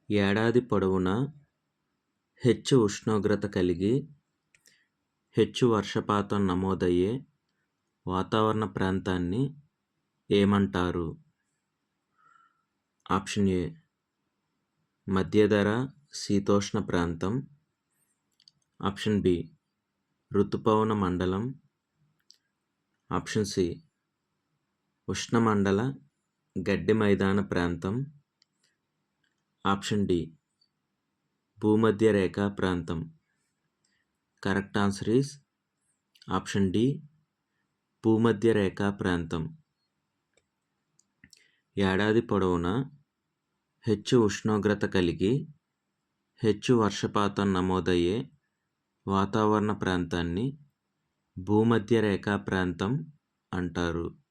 ఏడాది పొడవునా హెచ్చు ఉష్ణోగ్రత కలిగి హెచ్చు వర్షపాతం నమోదయ్యే వాతావరణ ప్రాంతాన్ని ఏమంటారు? ఆప్షన్ ఏ మధ్యధరా శీతోష్ణ ప్రాంతం. ఆప్షన్ బి ఋతుపవన మండలం. ఆప్షన్ సి ఉష్ణమండల గడ్డి మైదాన ప్రాంతం. ఆప్షన్ డి భూమధ్య రేఖా ప్రాంతం. Correct answer is option D భూమధ్య రేఖా ప్రాంతం. ఏడాది పొడవునా హెచ్చు ఉష్ణోగ్రత కలిగి హెచ్చు వర్షపాతం నమోదయ్యే వాతావరణ ప్రాంతాన్ని భూమధ్య రేఖా ప్రాంతం అంటారు.